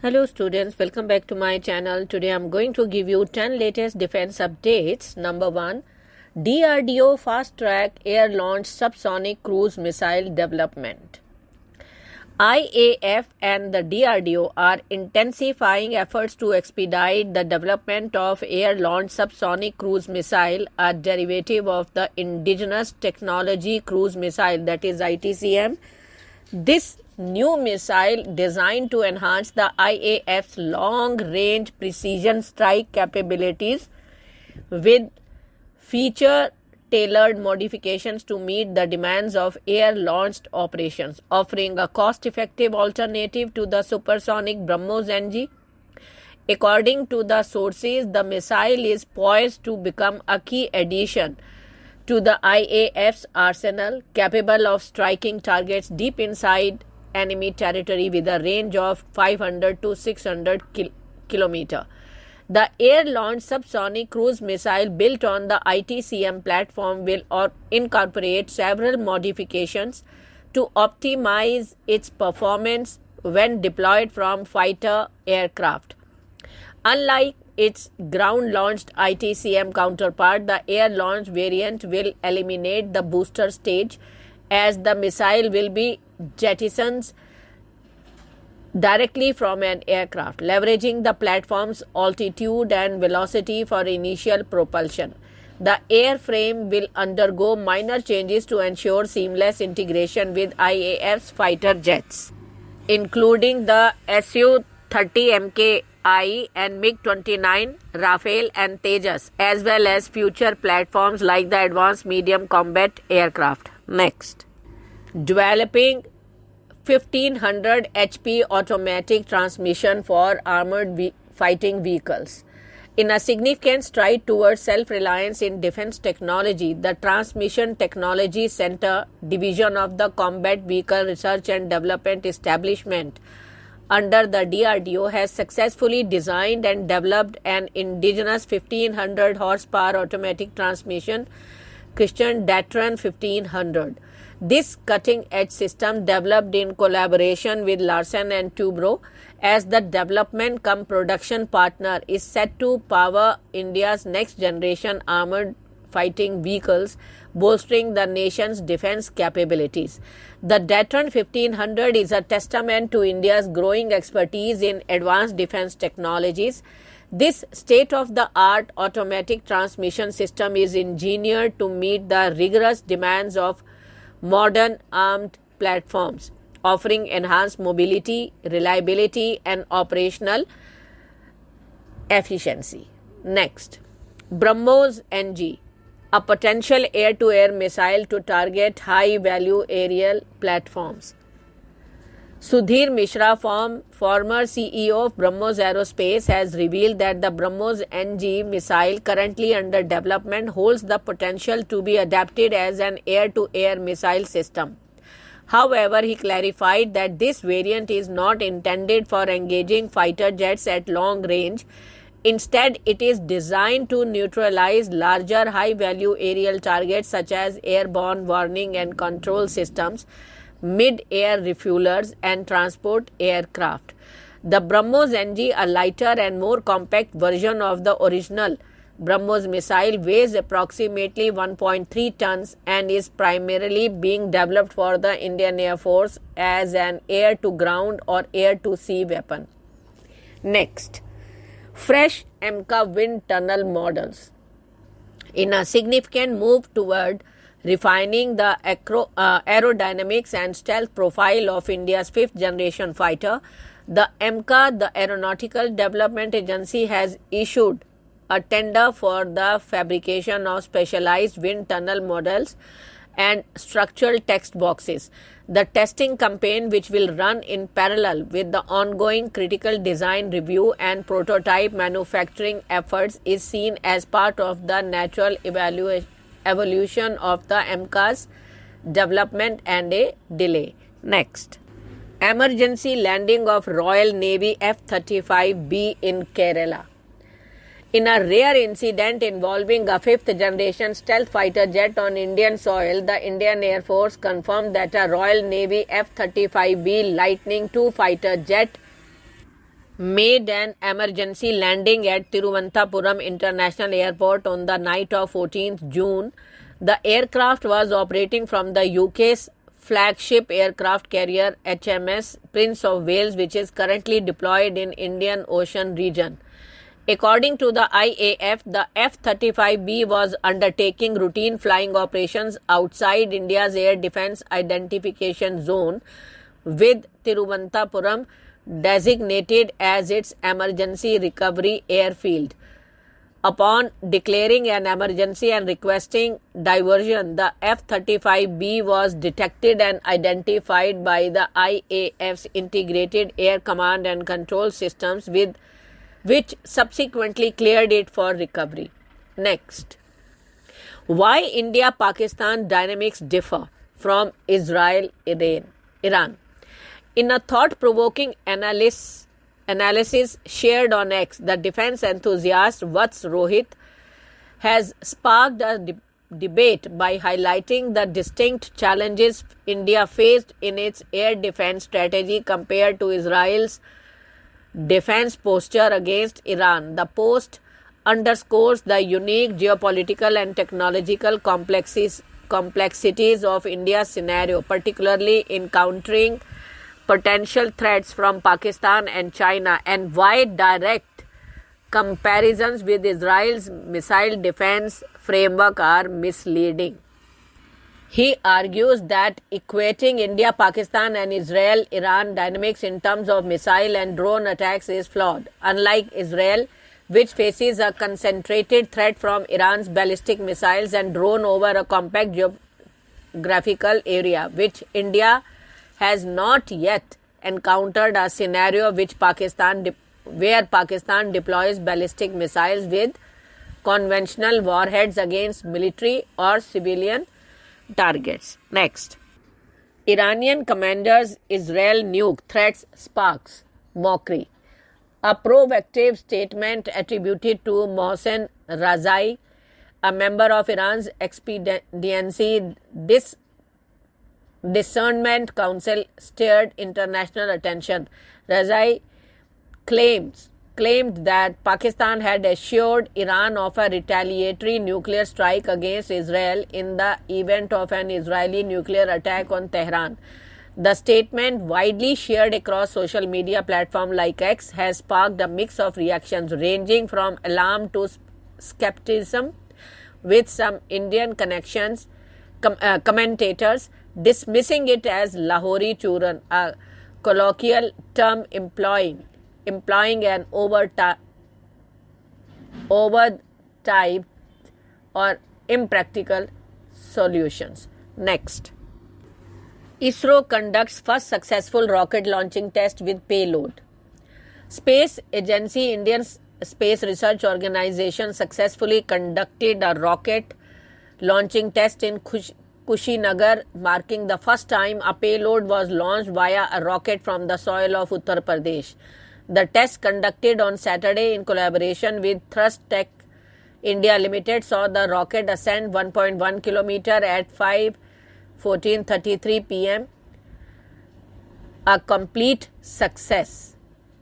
Hello students, welcome back to my channel. Today I'm going to give you 10 latest defense updates. Number 1, DRDO fast track air launched subsonic cruise missile development. IAF and the DRDO are intensifying efforts to expedite the development of air-launched subsonic cruise missile, a derivative of the Indigenous Technology Cruise Missile, that is ITCM. This new missile, designed to enhance the IAF's long-range precision strike capabilities with feature-tailored modifications to meet the demands of air-launched operations, offering a cost-effective alternative to the supersonic BrahMos NG. According to the sources, the missile is poised to become a key addition to the IAF's arsenal, capable of striking targets deep inside enemy territory with a range of 500 to 600 km. The air-launched subsonic cruise missile built on the ITCM platform will incorporate several modifications to optimize its performance when deployed from fighter aircraft. Unlike its ground-launched ITCM counterpart, the air-launched variant will eliminate the booster stage, as the missile will be jettisoned directly from an aircraft, leveraging the platform's altitude and velocity for initial propulsion. The airframe will undergo minor changes to ensure seamless integration with IAF's fighter jets, including the Su-30 MKI and MiG-29, Rafale and Tejas, as well as future platforms like the Advanced Medium Combat Aircraft. Next, developing 1500 HP automatic transmission for armored fighting vehicles. In a significant stride towards self-reliance in defense technology, the Transmission Technology Center division of the Combat Vehicle Research and Development Establishment under the DRDO has successfully designed and developed an indigenous 1500 horsepower automatic transmission, Christian Datran 1500. This cutting-edge system, developed in collaboration with Larsen and Toubro as the development cum production partner, is set to power India's next-generation armored fighting vehicles, bolstering the nation's defense capabilities. The Datran 1500 is a testament to India's growing expertise in advanced defense technologies. This state-of-the-art automatic transmission system is engineered to meet the rigorous demands of modern armed platforms, offering enhanced mobility, reliability, and operational efficiency. Next, BrahMos NG, a potential air-to-air missile to target high-value aerial platforms. Sudhir Mishra, former CEO of BrahMos Aerospace, has revealed that the BrahMos NG missile, currently under development, holds the potential to be adapted as an air-to-air missile system. However, he clarified that this variant is not intended for engaging fighter jets at long range. Instead, it is designed to neutralize larger high-value aerial targets such as airborne warning and control systems, mid-air refuelers, and transport aircraft. The BrahMos NG, a lighter and more compact version of the original BrahMos missile, weighs approximately 1.3 tons and is primarily being developed for the Indian Air Force as an air-to-ground or air-to-sea weapon. Next, fresh AMCA wind tunnel models. In a significant move toward refining the aerodynamics and stealth profile of India's fifth-generation fighter, the AMCA, the Aeronautical Development Agency, has issued a tender for the fabrication of specialized wind tunnel models and structural text boxes. The testing campaign, which will run in parallel with the ongoing critical design review and prototype manufacturing efforts, is seen as part of the natural evolution of the AMCA's development and a delay. Next, emergency landing of Royal Navy F-35B in Kerala. In a rare incident involving a fifth-generation stealth fighter jet on Indian soil, the Indian Air Force confirmed that a Royal Navy F-35B Lightning II fighter jet made an emergency landing at Thiruvananthapuram International Airport on the night of 14th June. The aircraft was operating from the UK's flagship aircraft carrier HMS Prince of Wales, which is currently deployed in Indian Ocean region. According to the IAF, the F-35B was undertaking routine flying operations outside India's air defense identification zone, with Thiruvananthapuram designated as its emergency recovery airfield. Upon declaring an emergency and requesting diversion, the F-35B was detected and identified by the IAF's Integrated Air Command and Control Systems, which subsequently cleared it for recovery. Next, why India-Pakistan dynamics differ from Israel-Iran. In a thought-provoking analysis shared on X, the defense enthusiast Vats Rohit has sparked a debate by highlighting the distinct challenges India faced in its air defense strategy compared to Israel's defense posture against Iran. The post underscores the unique geopolitical and technological complexities of India's scenario, particularly in countering potential threats from Pakistan and China, and why direct comparisons with Israel's missile defense framework are misleading. He argues that equating India, Pakistan, and Israel-Iran dynamics in terms of missile and drone attacks is flawed. Unlike Israel, which faces a concentrated threat from Iran's ballistic missiles and drone over a compact geographical area, which India has not yet encountered a scenario where Pakistan deploys ballistic missiles with conventional warheads against military or civilian targets. Next, Iranian commanders Israel nuke threats sparks mockery. A provocative statement attributed to Mohsen Razai, a member of Iran's Expediency Discernment Council, stirred international attention. Razai claimed that Pakistan had assured Iran of a retaliatory nuclear strike against Israel in the event of an Israeli nuclear attack on Tehran. The statement, widely shared across social media platforms like X, has sparked a mix of reactions ranging from alarm to skepticism, with some Indian commentators dismissing it as Lahori Churan, a colloquial term implying an overtyped or impractical solutions. Next, ISRO conducts first successful rocket launching test with payload. Space Agency, Indian Space Research Organization, successfully conducted a rocket launching test in Kushinagar, marking the first time a payload was launched via a rocket from the soil of Uttar Pradesh. The test, conducted on Saturday in collaboration with Thrust Tech India Limited, saw the rocket ascend 1.1 kilometer at 5:14:33 p.m. A complete success.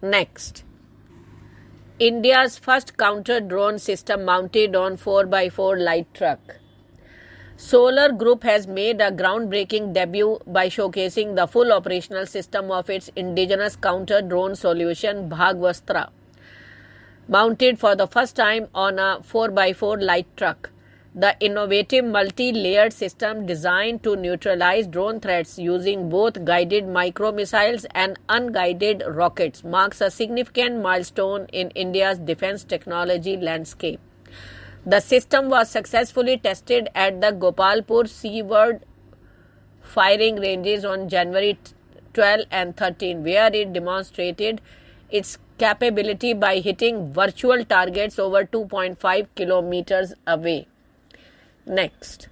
Next, India's first counter-drone system mounted on 4x4 light truck. Solar Group has made a groundbreaking debut by showcasing the full operational system of its indigenous counter-drone solution, Bhagwastra, mounted for the first time on a 4x4 light truck. The innovative multi-layered system, designed to neutralize drone threats using both guided micro-missiles and unguided rockets, marks a significant milestone in India's defense technology landscape. The system was successfully tested at the Gopalpur Seaward firing ranges on January 12 and 13, where it demonstrated its capability by hitting virtual targets over 2.5 kilometers away. Next,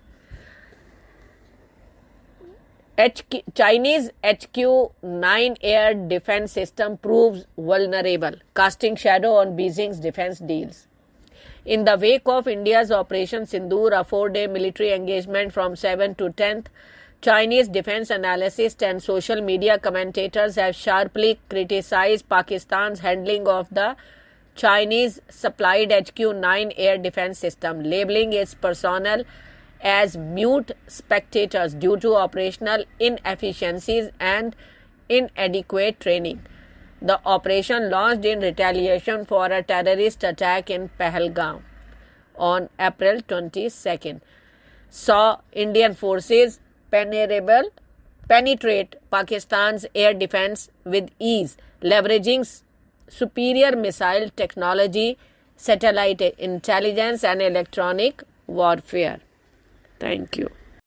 Chinese HQ-9 air defense system proves vulnerable, casting shadow on Beijing's defense deals. In the wake of India's Operation Sindoor, a 4-day military engagement from 7th to 10th Chinese defense analysts and social media commentators have sharply criticized Pakistan's handling of the Chinese supplied HQ-9 air defense system, labeling its personnel as mute spectators due to operational inefficiencies and inadequate training. The operation, launched in retaliation for a terrorist attack in Pahalgam on April 22nd, saw Indian forces penetrate Pakistan's air defense with ease, leveraging superior missile technology, satellite intelligence, and electronic warfare. Thank you.